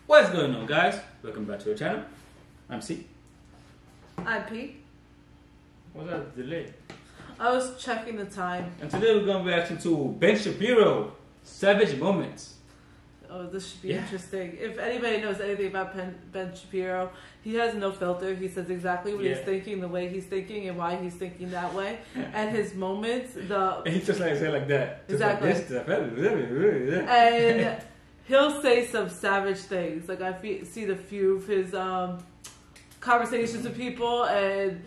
What's going on, guys? Welcome back to our channel. I'm C. I'm P. What's that delay? I was checking the time. And today we're going to be reacting to Ben Shapiro, Savage Moments. Oh, this should be interesting. If anybody knows anything about Ben Shapiro, he has no filter. He says exactly what he's thinking, the way he's thinking, and why he's thinking that way. And his moments, and he just like say like that. Exactly. And he'll say some savage things. Like I see a few of his conversations with people, and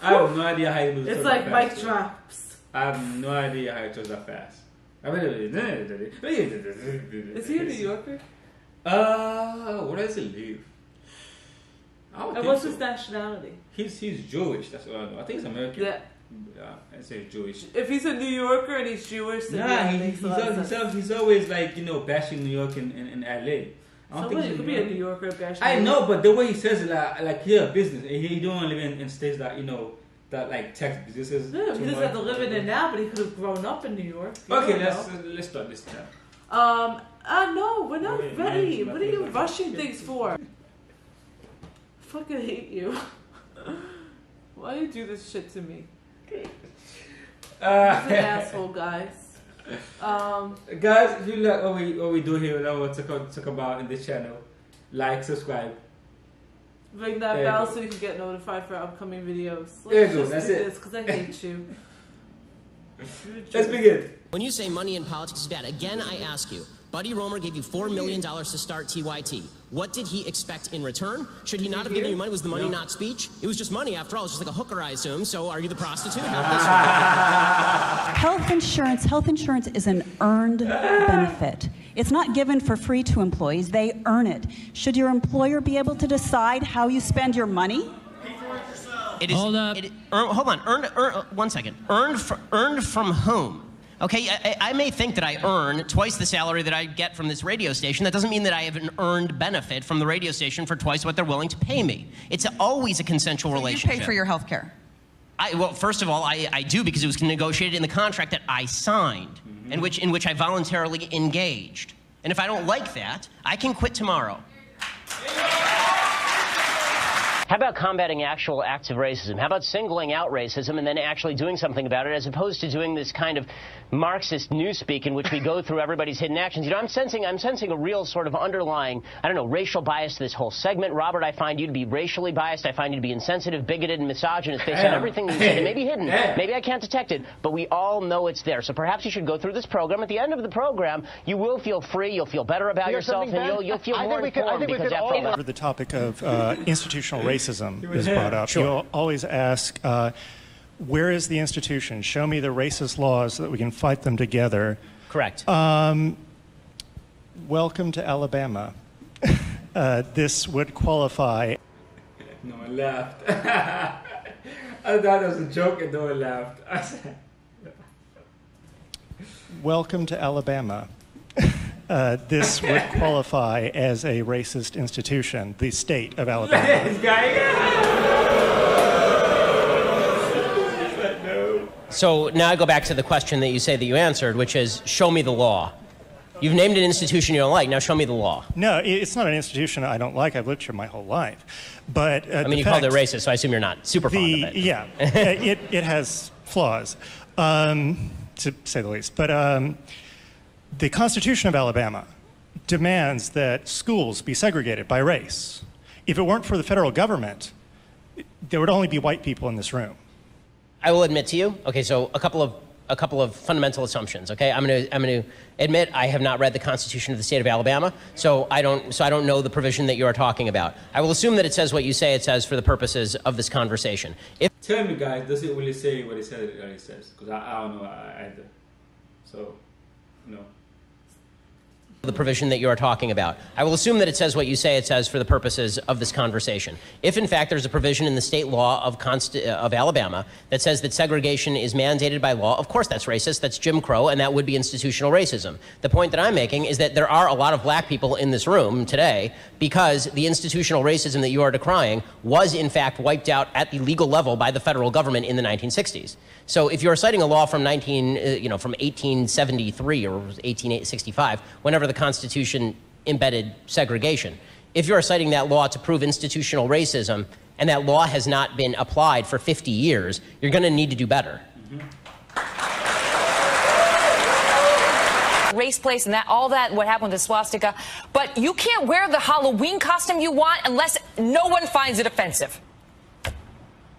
I have no idea how he was. It's like mic drops. I have no idea how it was that fast. Is he a New Yorker? Where does he live? And what's his nationality? He's Jewish. That's what I know. I think he's American. Yeah. I say Jewish. If he's a New Yorker and he's Jewish, then he's always like bashing New York and LA. He could be a New Yorker bashing. I know, but the way he says it, like he a business. He don't live in states that that like tech businesses. Yeah, he doesn't have to live in it now, but he could have grown up in New York. Okay, let's start this time. No, we're not ready. What are you rushing things for? I fucking hate you. Why do you do this shit to me? He's an asshole, guys. Guys, if you like what we do here, that what we talk about in this channel, like, subscribe. Ring that bell so you can get notified for upcoming videos. There you go, that's it. Because I hate you. Let's begin. When you say money in politics is bad, again I ask you, Buddy Roemer gave you $4 million to start TYT. What did he expect in return? Should he not have given you money? Was the money not speech? It was just money after all. It's just like a hooker, I assume. So are you the prostitute? Health insurance is an earned benefit. It's not given for free to employees. They earn it. Should your employer be able to decide how you spend your money? It is, hold up. Hold on. Earned 1 second. Earned from whom? Okay, I may think that I earn twice the salary that I get from this radio station. That doesn't mean that I have an earned benefit from the radio station for twice what they're willing to pay me. It's always a consensual relationship. You pay for your health care? Well, first of all, I do because it was negotiated in the contract that I signed, in which I voluntarily engaged. And if I don't like that, I can quit tomorrow. How about combating actual acts of racism? How about singling out racism and then actually doing something about it, as opposed to doing this kind of Marxist newspeak in which we go through everybody's hidden actions? You know, I'm sensing a real sort of underlying, I don't know, racial bias to this whole segment. Robert, I find you to be racially biased. I find you to be insensitive, bigoted, and misogynist based on everything you say. It may be hidden. Maybe I can't detect it, but we all know it's there. So perhaps you should go through this program. At the end of the program, you will feel free, you'll feel better about yourself, and you'll feel more informed because after all... The topic of institutional racism is brought up. Sure. You'll always ask, where is the institution? Show me the racist laws so that we can fight them together. Correct. Welcome to Alabama. This would qualify. No one laughed. I thought it was a joke and no one laughed. I said, welcome to Alabama. This would qualify as a racist institution, the state of Alabama. This guy, So now I go back to the question that you say that you answered, which is, show me the law. You've named an institution you don't like, now show me the law. No, it's not an institution I don't like. I've lived here my whole life. But I mean, you called it racist, so I assume you're not super fond of it. Yeah, it has flaws, to say the least. But the Constitution of Alabama demands that schools be segregated by race. If it weren't for the federal government, there would only be white people in this room. I will admit to you, okay, so a couple of fundamental assumptions, okay? I'm going to admit I have not read the Constitution of the state of Alabama, so I don't know the provision that you are talking about. I will assume that it says what you say it says for the purposes of this conversation. Tell me, guys, does it really say what it says? Because I don't know either. So, no. The provision that you are talking about. I will assume that it says what you say it says for the purposes of this conversation. If in fact there's a provision in the state law of Alabama that says that segregation is mandated by law, of course that's racist, that's Jim Crow, and that would be institutional racism. The point that I'm making is that there are a lot of black people in this room today because the institutional racism that you are decrying was in fact wiped out at the legal level by the federal government in the 1960s. So if you're citing a law from 1873 or 1865, whenever the Constitution embedded segregation. If you're citing that law to prove institutional racism, and that law has not been applied for 50 years, you're going to need to do better. Race place and that, all that, what happened with the swastika. But you can't wear the Halloween costume you want unless no one finds it offensive.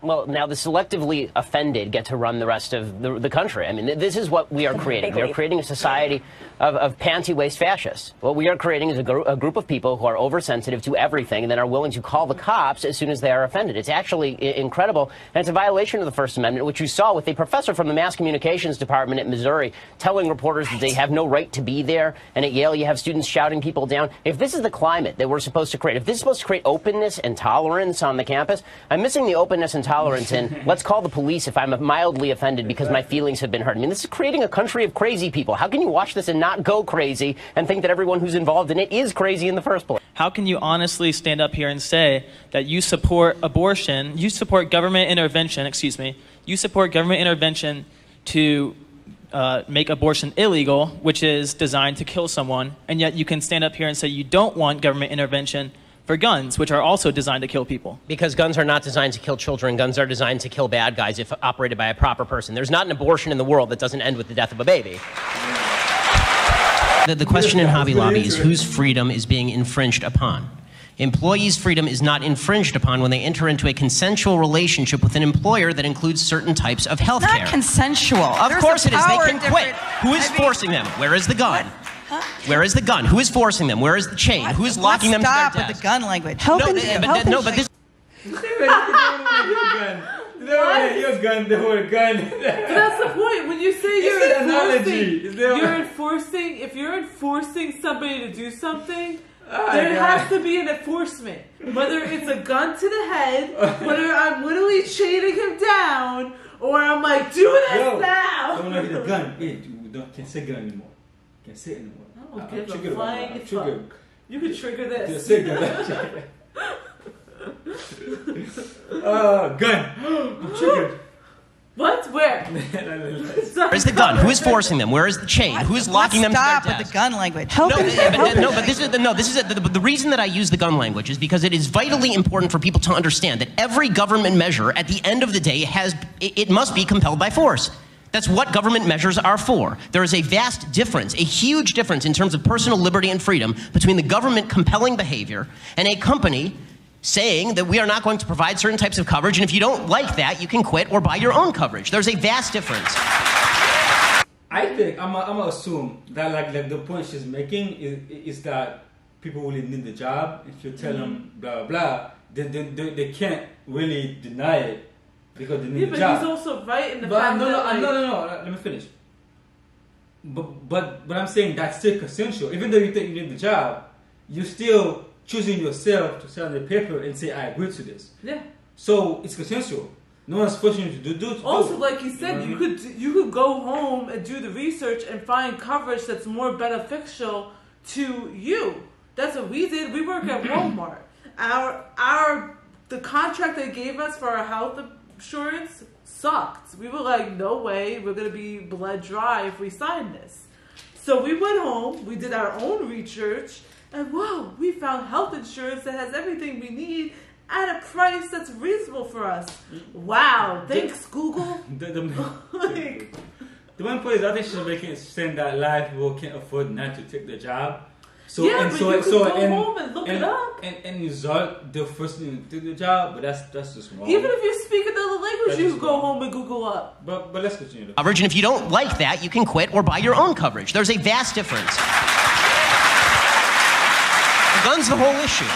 Well, now the selectively offended get to run the rest of the country. I mean, this is what we are creating. We are creating a society of panty-waist fascists. What we are creating is a group of people who are oversensitive to everything and then are willing to call the cops as soon as they are offended. It's actually incredible, and it's a violation of the First Amendment, which you saw with a professor from the Mass Communications Department at Missouri telling reporters that they have no right to be there, and at Yale you have students shouting people down. If this is the climate that we're supposed to create, if this is supposed to create openness and tolerance on the campus, I'm missing the openness and tolerance in let's call the police if I'm mildly offended because my feelings have been hurt. I mean, this is creating a country of crazy people. How can you watch this and not go crazy and think that everyone who's involved in it is crazy in the first place? How can you honestly stand up here and say that you support abortion, you support government intervention, you support government intervention to make abortion illegal, which is designed to kill someone, and yet you can stand up here and say you don't want government intervention for guns, which are also designed to kill people? Because guns are not designed to kill children. Guns are designed to kill bad guys if operated by a proper person. There's not an abortion in the world that doesn't end with the death of a baby. The question in Hobby Lobby is whose freedom is being infringed upon. Employees' freedom is not infringed upon when they enter into a consensual relationship with an employer that includes certain types of health care. Not consensual. Of course it is. They can quit. Who is forcing them? Where is the gun? Huh? Where is the gun? Who is forcing them? Where is the chain? Who is locking them to their desk? Stop with the gun language. No, but this... Your gun, the whole gun. That's the point. When you say if you're enforcing somebody to do something, there has to be an enforcement. Whether it's a gun to the head, whether I'm literally chaining him down, or I'm like, do this now. Don't let the gun. Hey, can't say gun anymore. Can't say it anymore. I don't give a flying fuck. You can trigger this. Just say gun. Gun. I'm triggered. What? Where? Where's the gun? Who is forcing them? Where is the chain? Who is locking them to their desk? Stop with the gun language. The reason that I use the gun language is because it is vitally important for people to understand that every government measure at the end of the day it must be compelled by force. That's what government measures are for. There is a vast difference, a huge difference in terms of personal liberty and freedom between the government compelling behavior and a company saying that we are not going to provide certain types of coverage, and if you don't like that, you can quit or buy your own coverage. There's a vast difference. I think, I'm gonna assume that like the point she's making is that people really need the job. If you tell them blah, blah, they can't really deny it because they need the job. But he's also right in the fact that... No, let me finish. But I'm saying that's still consensual. Even though you think you need the job, you still choosing yourself to sign the paper and say, I agree to this. Yeah. So it's consensual. No one's forcing you to do it. Also, like you said, you could go home and do the research and find coverage that's more beneficial to you. That's what we did. We work at Walmart. The contract they gave us for our health insurance sucked. We were like, no way, we're gonna be bled dry if we sign this. So we went home, we did our own research, and whoa, we found health insurance that has everything we need at a price that's reasonable for us. Wow, thanks Google. The one point is I think she's making it saying that a lot of people can't afford not to take the job. So yeah, but you can go home and look it up. And result the first thing to do the job, but that's just wrong. Even if you speak another language, you can go home and Google up. But let's continue. Coverage, and if you don't like that, you can quit or buy your own coverage. There's a vast difference. The gun's the whole issue.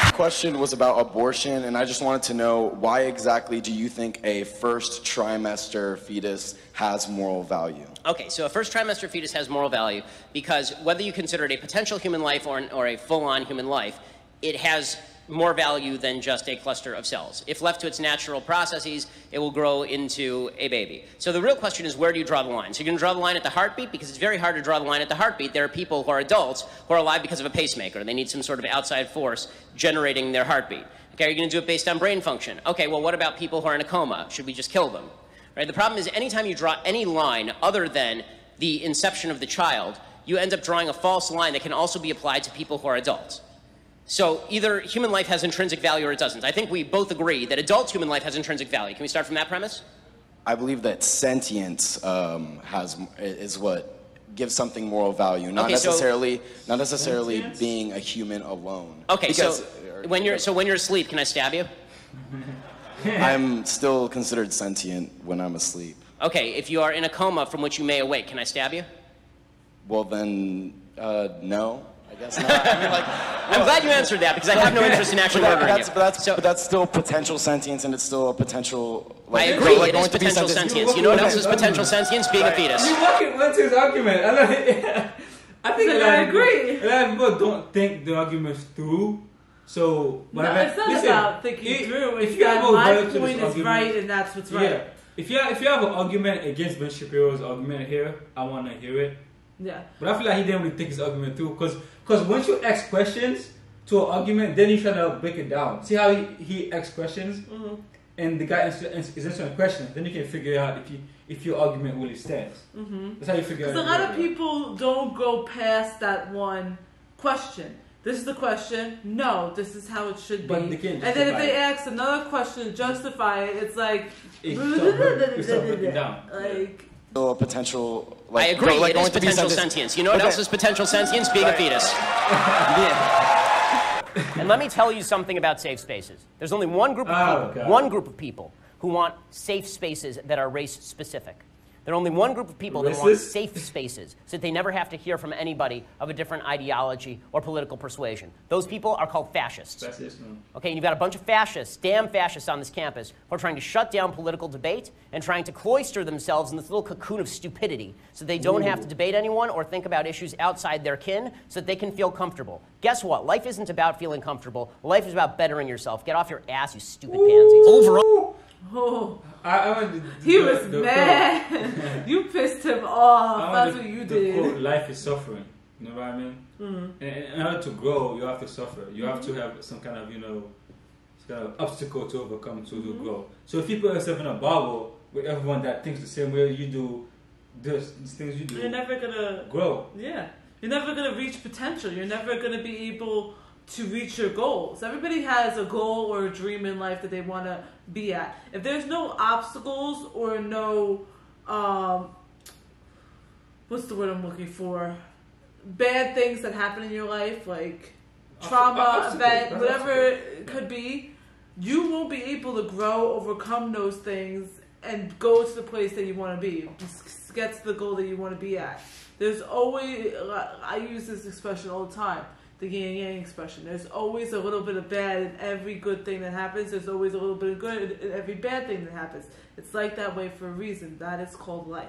The question was about abortion, and I just wanted to know why exactly do you think a first trimester fetus has moral value? Okay, so a first trimester fetus has moral value because whether you consider it a potential human life or a full-on human life, it has more value than just a cluster of cells. If left to its natural processes, it will grow into a baby. So the real question is, where do you draw the line? So you're going to draw the line at the heartbeat, because it's very hard to draw the line at the heartbeat. There are people who are adults who are alive because of a pacemaker. They need some sort of outside force generating their heartbeat. Okay, are you going to do it based on brain function? Okay, well, what about people who are in a coma? Should we just kill them? Right? The problem is, anytime you draw any line other than the inception of the child, you end up drawing a false line that can also be applied to people who are adults. So either human life has intrinsic value or it doesn't. I think we both agree that adult human life has intrinsic value. Can we start from that premise? I believe that sentience is what gives something moral value, not necessarily being a human alone. Okay, so when you're asleep, can I stab you? I'm still considered sentient when I'm asleep. Okay, if you are in a coma from which you may awake, can I stab you? Well then, no. I guess not. I mean, I'm glad you answered that because I have no interest in actually murdering you. But that's still potential sentience, and it's still a potential. I agree. It is potential sentience. You know what else is potential sentience? Being a fetus. You fucking went to his argument. I think I agree. A lot of people don't think the arguments through. So, no, it's not about thinking through. It's that my point is right, and that's what's right. Yeah. If you have an argument against Ben Shapiro's argument here, I want to hear it. Yeah. But I feel like he didn't really think his argument through, because once you ask questions to an argument, then you try to break it down. See how he asks questions, and the guy is answering a question. Then you can figure out if your argument really stands. That's how you figure out. Because a lot of people don't go past that one question. This is the question. No, this is how it should be. But they can't and then if they ask another question to justify it, it's like start breaking down. Like. A potential. I agree. It is potential sentience. You know what else is potential sentience? Being a fetus. And let me tell you something about safe spaces. There's only one group of people who want safe spaces that are race specific. There are only one group of people that want safe spaces so that they never have to hear from anybody of a different ideology or political persuasion. Those people are called fascists. Okay, and you've got a bunch of fascists, damn fascists on this campus, who are trying to shut down political debate and trying to cloister themselves in this little cocoon of stupidity so they don't have to debate anyone or think about issues outside their kin so that they can feel comfortable. Guess what? Life isn't about feeling comfortable. Life is about bettering yourself. Get off your ass, you stupid pansies. Overall. Oh, he was mad. You pissed him off. That's what you did. Quote, life is suffering. You know what I mean? And in order to grow, you have to suffer. You have to have some kind of, some kind of obstacle to overcome to grow. So if you put yourself in a bubble with everyone that thinks the same way you do, these things you do, you're never gonna grow. Yeah, you're never gonna reach potential. You're never gonna be able to reach your goals. Everybody has a goal or a dream in life that they want to be at. If there's no obstacles or no, what's the word I'm looking for? Bad things that happen in your life, like trauma, event, whatever it could be, you won't be able to grow, overcome those things, and go to the place that you want to be. Just get to the goal that you want to be at. There's always, I use this expression all the time, the yin yang expression. There's always a little bit of bad in every good thing that happens. There's always a little bit of good in every bad thing that happens. It's like that way for a reason. That is called life.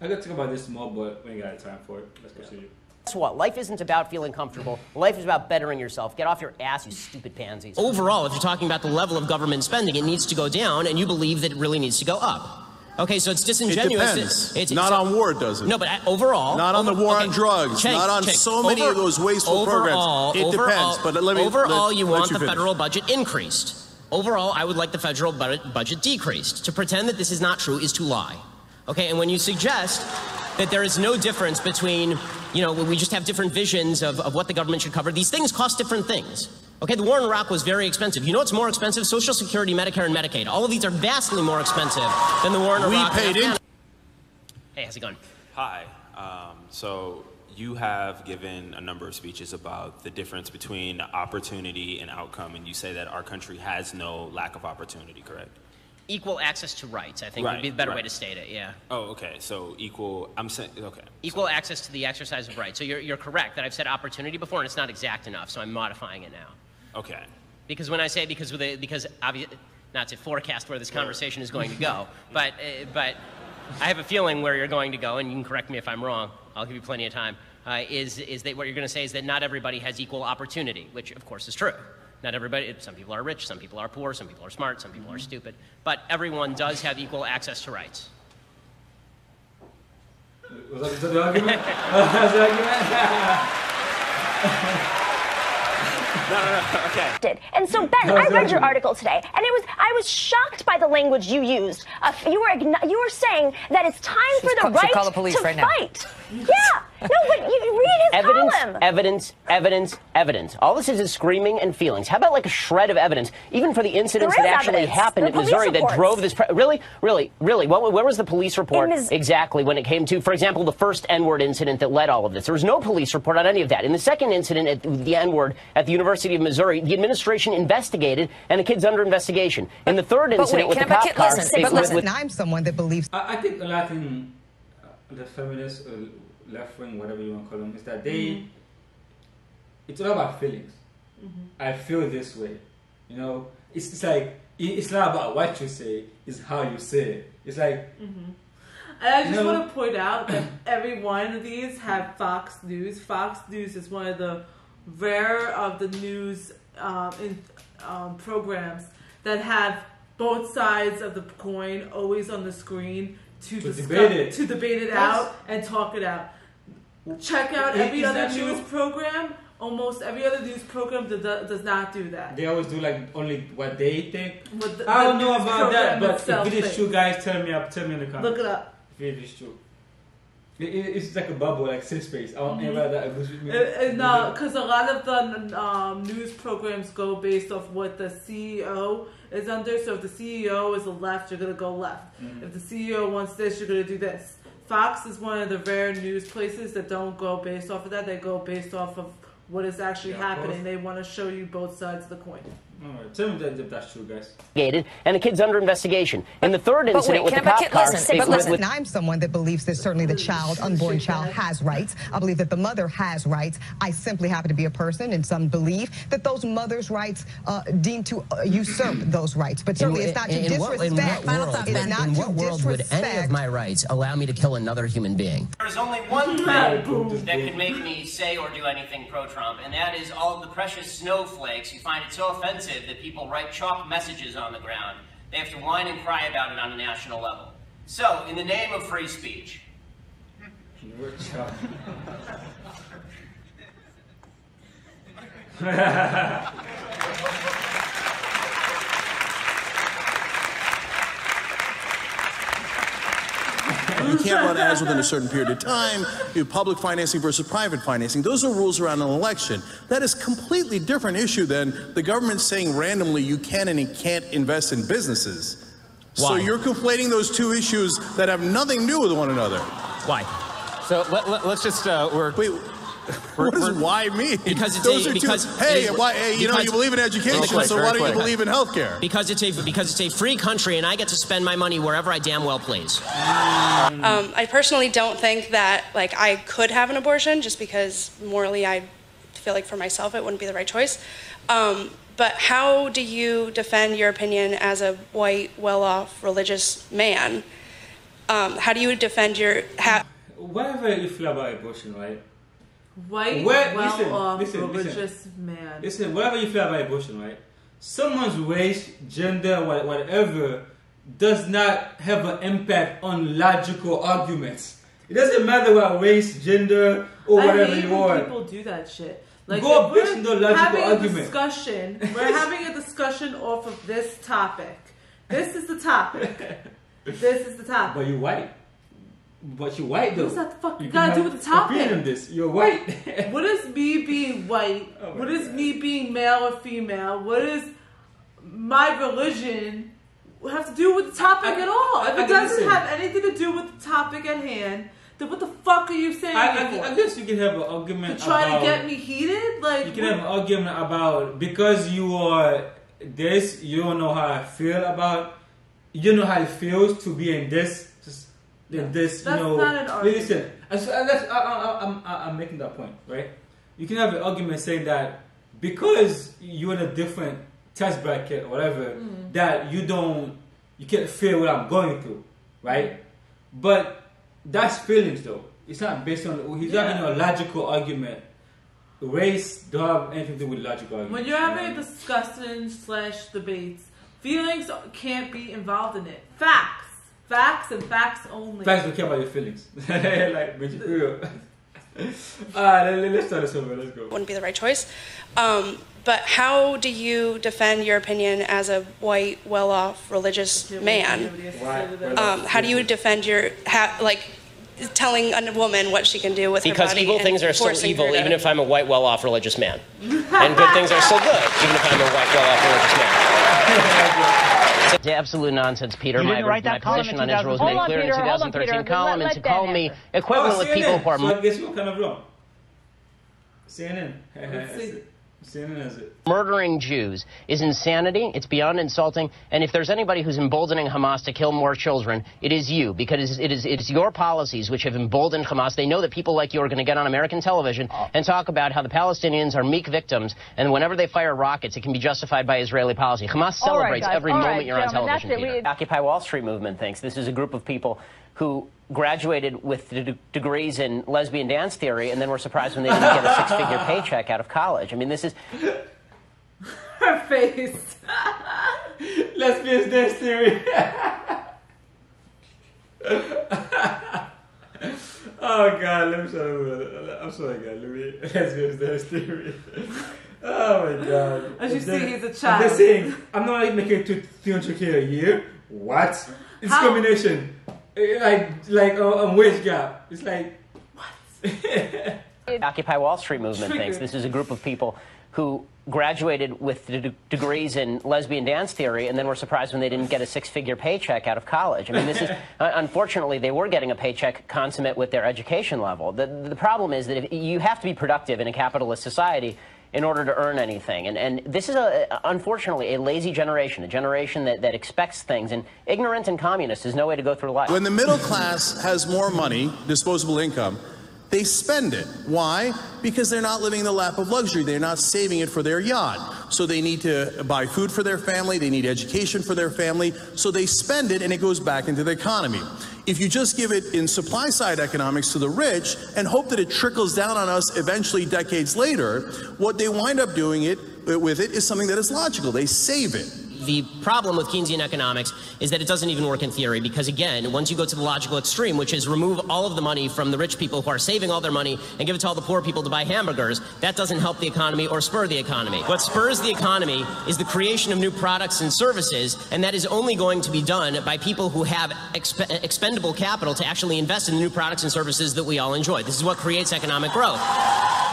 I got to talk about this more, but we ain't got time for it. Let's proceed. Guess what? Life isn't about feeling comfortable. Life is about bettering yourself. Get off your ass, you stupid pansies. Overall, if you're talking about the level of government spending, it needs to go down, and you believe that it really needs to go up. Okay, so it's disingenuous. It depends. It's not on war, does it? No, but overall. Not on the war on drugs. Not on so many of those wasteful programs. It depends. But let me. Overall, you want the federal budget increased. Overall, I would like the federal budget decreased. To pretend that this is not true is to lie. Okay, and when you suggest that there is no difference between, we just have different visions of what the government should cover, these things cost different things. Okay, the war in Iraq was very expensive. You know what's more expensive? Social Security, Medicare, and Medicaid. All of these are vastly more expensive than the war in Iraq. We paid in. Hey, how's it going? Hi. So you have given a number of speeches about the difference between opportunity and outcome, and you say that our country has no lack of opportunity, correct? Equal access to rights, I think, would be the better way to state it, yeah. Oh, okay. So equal, I'm saying, okay. Equal access to the exercise of rights. So you're correct that I've said opportunity before, and it's not exact enough, so I'm modifying it now. Okay. Because when I say because obviously, not to forecast where this conversation is going to go, but I have a feeling where you're going to go, and you can correct me if I'm wrong. I'll give you plenty of time. Is that what you're going to say is that not everybody has equal opportunity, which of course is true. Not everybody. Some people are rich, some people are poor, some people are smart, some people are stupid, but everyone does have equal access to rights. Was that the argument? Was the argument? No, okay. And so, Ben, I read your article today, and I was shocked by the language you used. You were saying that it's time for the right to fight. Yeah. No, but you read his column. Evidence. All this is screaming and feelings. How about like a shred of evidence, even for the incidents that actually happened in Missouri that drove this? Really? Where was the police report exactly when it came to, for example, the first N-word incident that led all of this? There was no police report on any of that. In the second incident, at the N-word at the University of Missouri, the administration investigated, and the kid's under investigation. In the third incident with the cop car, I'm someone that believes. I think a lot in the feminists, left wing, whatever you want to call them, is that it's all about feelings. I feel this way, you know. It's like it's not about what you say; it's how you say it. It's like. And I just want to point out that every one of these have Fox News. Fox News is one of the rare of the news programs that have both sides of the coin always on the screen to debate it out and talk it out. Check out every other news program. Almost every other news program does not do that. They always do like only what they think. I don't know about that, but if it is true, guys, tell me in the comments. Look it up. If it is true. It's like a bubble, like safe space. I don't anybody that agrees with me. No, because a lot of the news programs go based off what the CEO is under. So if the CEO is a left, you're going to go left. If the CEO wants this, you're going to do this. Fox is one of the rare news places that don't go based off of that. They go based off of what is actually happening. They want to show you both sides of the coin. All right, tell me if that's true, guys. And the kid's under investigation. In the third incident with the cop car, Listen, I'm someone that believes that certainly the unborn child has rights. I believe that the mother has rights. I simply happen to be a person, and some believe that those mothers' rights deem to usurp those rights. But certainly it's not to disrespect. In what world would any of my rights allow me to kill another human being? There's only one thing that can make me say or do anything pro-Trump, and that is all of the precious snowflakes who find it so offensive that people write chalk messages on the ground. They have to whine and cry about it on a national level. So, in the name of free speech. You can't run ads within a certain period of time. You have public financing versus private financing. Those are rules around an election. That is a completely different issue than the government saying randomly you can and you can't invest in businesses. Why? So you're conflating those two issues that have nothing to do with one another. Why? So let's just what does why mean? Because it's you believe in education, so why don't you believe in healthcare? Because it's a free country, and I get to spend my money wherever I damn well please. I personally don't think that I could have an abortion, just because morally I feel like for myself it wouldn't be the right choice. But how do you defend your opinion as a white, well-off, religious man? How do you defend your... Whatever you feel about abortion, right? White, well-off, religious man. Listen, whatever you feel about abortion, right? Someone's race, gender, whatever, does not have an impact on logical arguments. It doesn't matter what race, gender, or whatever you are. I hate when people do that shit. Go bitch no logical argument. We're having a discussion off of this topic. This is the topic. But you're white. But you're white though. What's that fucking got to do with the topic? In this. You're white. What is me being white? What is me being male or female? What is my religion have to do with the topic at all? If it doesn't have anything to do with the topic at hand, then what the fuck are you saying? I guess you can have an argument to try to get me heated. You can have an argument about because you are this, you don't know how I feel about. You know how it feels to be in this. This, that's not an argument. Listen, I'm making that point, right? You can have an argument saying that because you're in a different tax bracket or whatever, that you can't feel what I'm going through, right? But that's feelings, though. It's not based on. He's having a logical argument. Race don't have anything to do with logical argument. When you're having a discussion / debates, feelings can't be involved in it. Facts and facts only. Facts don't care about your feelings. Let's start this over. Let's go. Wouldn't be the right choice. But how do you defend your opinion as a white, well-off, religious man? How do you defend your telling a woman what she can do with her body. Because evil things are still forcing evil, her to- even if I'm a white, well-off religious man. And good things are still good, even if I'm a white, well-off religious man. It's absolute nonsense, Peter. You didn't write My that column position in on Israel was made clear in the 2013 column, and to call me equivalent with people who are... So I guess you're kind of wrong. CNN. CNN has it. Murdering Jews is insanity. It's beyond insulting. And if there's anybody who's emboldening Hamas to kill more children, it is you, because it's your policies which have emboldened Hamas. They know that people like you are going to get on American television and talk about how the Palestinians are meek victims, and whenever they fire rockets, it can be justified by Israeli policy. Hamas celebrates every moment you're on television. The Occupy Wall Street movement thinks this is a group of people who graduated with degrees in lesbian dance theory and then were surprised when they didn't get a six-figure paycheck out of college. I mean, this is... Her face. Lesbian dance theory. Oh, God, let me show you. I'm sorry, God. Lesbian dance theory. Oh, my God. As you see, he's a child. They're saying, I'm not making $300K a year. What? Discrimination. Like a wage gap. It's like, what? The Occupy Wall Street movement thinks this is a group of people who graduated with degrees in lesbian dance theory and then were surprised when they didn't get a six-figure paycheck out of college. I mean, this is, unfortunately, they were getting a paycheck consummate with their education level. The problem is that if you have to be productive in a capitalist society in order to earn anything. And this is, unfortunately, a lazy generation, a generation that expects things. And ignorant and communist is no way to go through life. When the middle class has more money, disposable income, they spend it. Why? Because they're not living the lap of luxury. They're not saving it for their yacht. So they need to buy food for their family. They need education for their family. So they spend it, and it goes back into the economy. If you just give it in supply-side economics to the rich and hope that it trickles down on us eventually decades later, what they wind up doing with it is something that is logical. They save it. The problem with Keynesian economics is that it doesn't even work in theory because, again, once you go to the logical extreme, which is remove all of the money from the rich people who are saving all their money and give it to all the poor people to buy hamburgers, that doesn't help the economy or spur the economy. What spurs the economy is the creation of new products and services, and that is only going to be done by people who have expendable capital to actually invest in the new products and services that we all enjoy. This is what creates economic growth.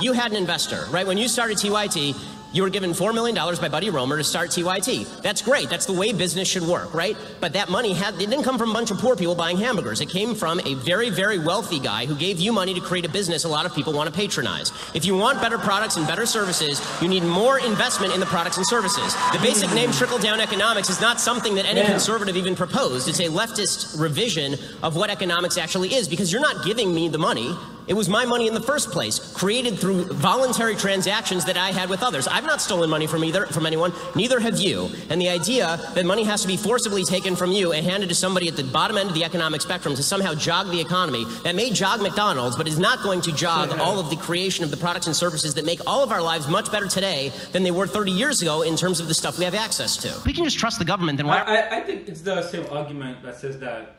You had an investor, right? When you started TYT, you were given $4 million by Buddy Roemer to start TYT. That's great. That's the way business should work, right? But that money it didn't come from a bunch of poor people buying hamburgers. It came from a very, very wealthy guy who gave you money to create a business a lot of people want to patronize. If you want better products and better services, you need more investment in the products and services. The basic name trickle-down economics is not something that any conservative even proposed. It's a leftist revision of what economics actually is, because you're not giving me the money. It was my money in the first place, created through voluntary transactions that I had with others. I've not stolen money from anyone, neither have you. And the idea that money has to be forcibly taken from you and handed to somebody at the bottom end of the economic spectrum to somehow jog the economy, that may jog McDonald's, but is not going to jog all of the creation of the products and services that make all of our lives much better today than they were 30 years ago in terms of the stuff we have access to. We can just trust the government. Then I think it's the same argument that says that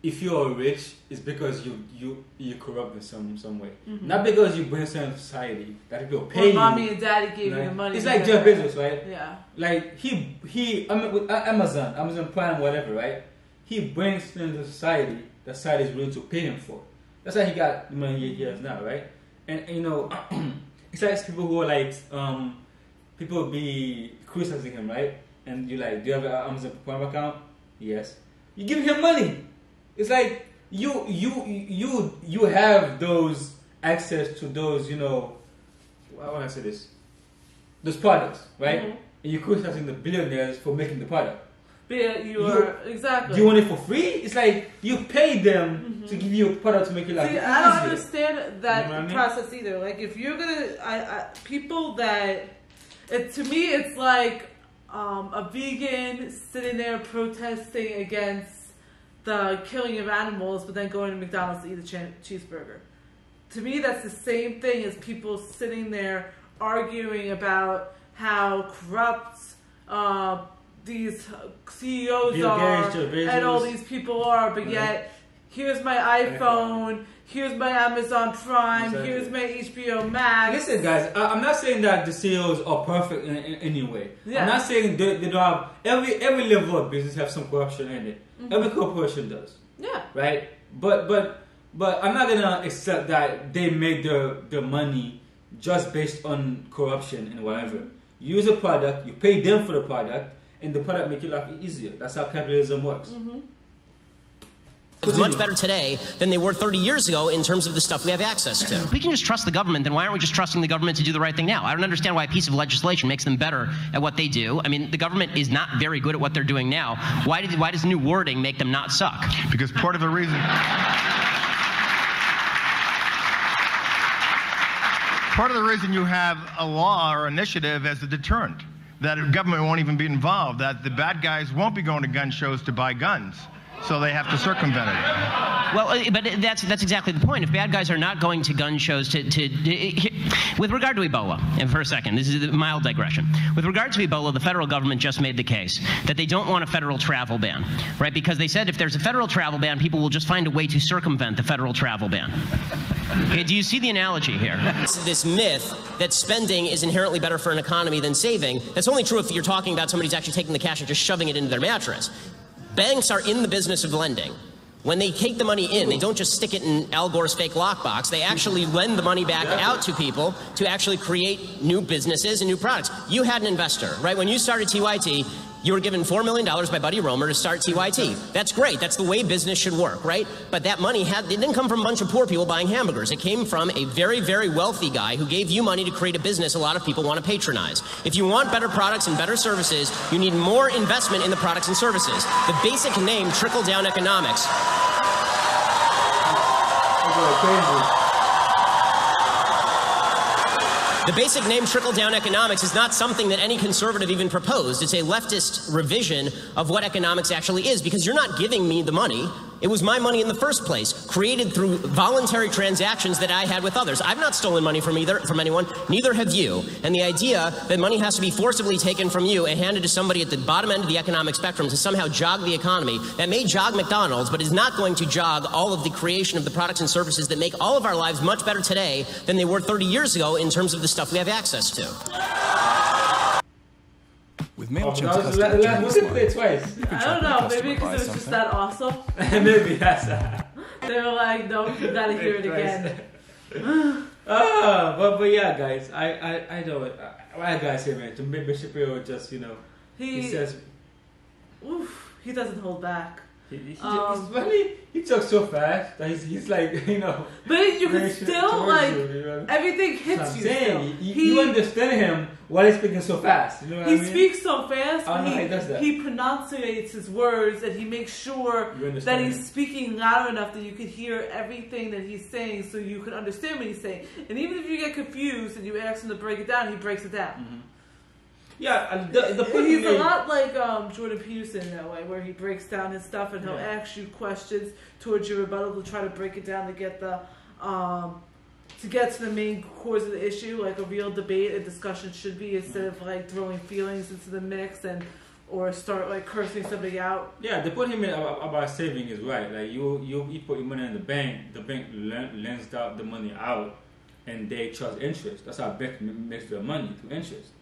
if you are rich, it's because you corrupt in some way. Mm-hmm. Not because you bring something to society that people pay you. Mommy and daddy gave you the money. It's like Jeff Bezos, right? Yeah. Like I mean, with Amazon Prime, whatever, right? He brings things to society that society is willing to pay him for. That's how he got the money he has now, right? And you know, it's like people who are like, people be criticizing him, right? And you're like, do you have an Amazon Prime account? Yes. You give him money. It's like you have those access to those, you know, how would I say this? Those products, right? Mm-hmm. And you're criticizing the billionaires for making the product. But yeah, exactly. You want it for free? It's like you pay them to give you a product to make your life easier. I don't understand that process either. Like if you're gonna, people that, to me it's like a vegan sitting there protesting against the killing of animals, but then going to McDonald's to eat a cheeseburger. To me, that's the same thing as people sitting there arguing about how corrupt these CEOs are and all these people are, but yet here's my iPhone, here's my Amazon Prime, here's my HBO Max. Listen, guys, I'm not saying that the CEOs are perfect in any way. Yeah. I'm not saying they don't have every level of business have some corruption in it. Mm-hmm. Every corporation does. Yeah. Right? But But I'm not gonna accept that they made their money just based on corruption and whatever. You use a product, you pay them for the product, and the product make your life easier. That's how capitalism works. It's much better today than they were 30 years ago in terms of the stuff we have access to. If we can just trust the government, then why aren't we just trusting the government to do the right thing now? I don't understand why a piece of legislation makes them better at what they do. I mean, the government is not very good at what they're doing now. Why does new wording make them not suck? Because part of the reason... Part of the reason you have a law or initiative as a deterrent, that government won't even be involved, that the bad guys won't be going to gun shows to buy guns. So they have to circumvent it. Well, but that's exactly the point. If bad guys are not going to gun shows with regard to Ebola, and for a second, this is a mild digression. With regard to Ebola, the federal government just made the case that they don't want a federal travel ban, right? Because they said if there's a federal travel ban, people will just find a way to circumvent the federal travel ban. Okay, do you see the analogy here? This myth that spending is inherently better for an economy than saving, that's only true if you're talking about somebody's actually taking the cash and just shoving it into their mattress. Banks are in the business of lending. When they take the money in, they don't just stick it in Al Gore's fake lockbox. They actually lend the money back out to people to actually create new businesses and new products. You had an investor, right? When you started TYT, you were given $4 million by Buddy Romer to start TYT. That's great. That's the way business should work, right? But that money it didn't come from a bunch of poor people buying hamburgers. It came from a very, very wealthy guy who gave you money to create a business a lot of people want to patronize. If you want better products and better services, you need more investment in the products and services. The basic name, trickle-down economics. The basic name trickle-down economics is not something that any conservative even proposed. It's a leftist revision of what economics actually is, because you're not giving me the money. It was my money in the first place, created through voluntary transactions that I had with others. I've not stolen money from anyone, neither have you. And the idea that money has to be forcibly taken from you and handed to somebody at the bottom end of the economic spectrum to somehow jog the economy, that may jog McDonald's, but is not going to jog all of the creation of the products and services that make all of our lives much better today than they were 30 years ago in terms of the stuff we have access to. With MailChimp twice. I don't know, maybe because it was just that awesome. Maybe that's They were like, no, you gotta hear it again. But yeah, guys, I know it. I gotta say, man, to maybe Shapiro just, he says, oof, he doesn't hold back. He's funny. He talks so fast that he's like, But you can still, like, everything hits you. Saying, you understand him while he's speaking so fast. You know what I mean? He speaks so fast, but he does that. He pronunciates his words, and he makes sure that he's speaking loud enough that you can hear everything that he's saying, so you can understand what he's saying. And even if you get confused and you ask him to break it down, he breaks it down. Mm-hmm. Yeah, he's a lot like Jordan Peterson in that way, where he breaks down his stuff and he'll ask you questions towards your rebuttal to try to break it down to get the to get to the main cause of the issue, like a real debate and discussion should be, instead of like throwing feelings into the mix or start like cursing somebody out. Yeah, the point he made about saving is right. Like you put your money in the bank lends out the money out, and they charge interest. That's how bank makes their money, through interest.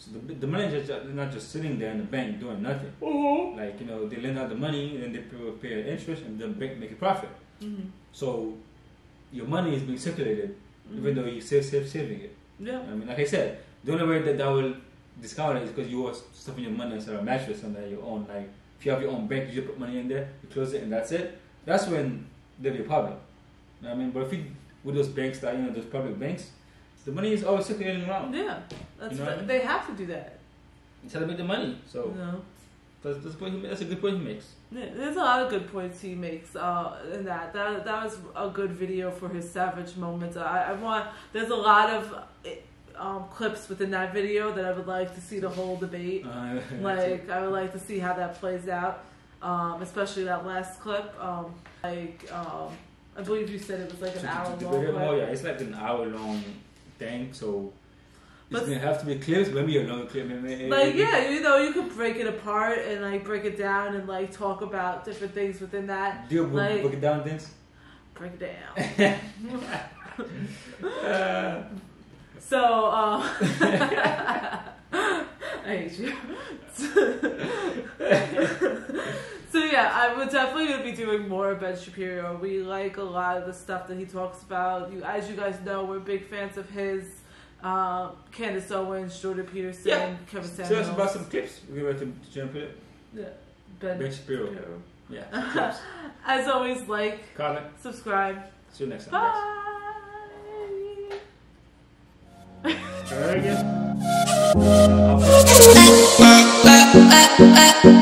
So the money is not just sitting there in the bank doing nothing. Mm-hmm. Like, they lend out the money, and then they pay the interest, and the bank make a profit. Mm-hmm. So your money is being circulated, even though you saving it. Yeah. I mean, like I said, the only way that will discount it is because you are stuffing your money inside a mattress under your own. Like, if you have your own bank, you just put money in there, you close it, and that's it. That's when there'll be a problem. You know what I mean? But if with those banks that, those public banks, the money is always circulating around. Yeah, they have to do that. It's how to make the money. So that's a good point he makes. Yeah, there's a lot of good points he makes in that. That was a good video for his savage moments. There's a lot of clips within that video that I would like to see the whole debate. I would like to see how that plays out, especially that last clip. I believe you said it was like an hour long. Oh yeah, it's like an hour long thing, so it's gonna have to be clips, maybe a long clip. You could break it apart and break it down and talk about different things within that. Do you break it down things? Break it down. I hate you. So yeah, I would definitely be doing more of Ben Shapiro. We like a lot of the stuff that he talks about. As you guys know, we're big fans of his. Candace Owens, Jordan Peterson, Kevin Samuels. Tell us about some clips. We were to jump it. Yeah. Ben Shapiro. Yeah. As always, like, comment, subscribe. See you next time. Bye. Try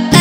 again.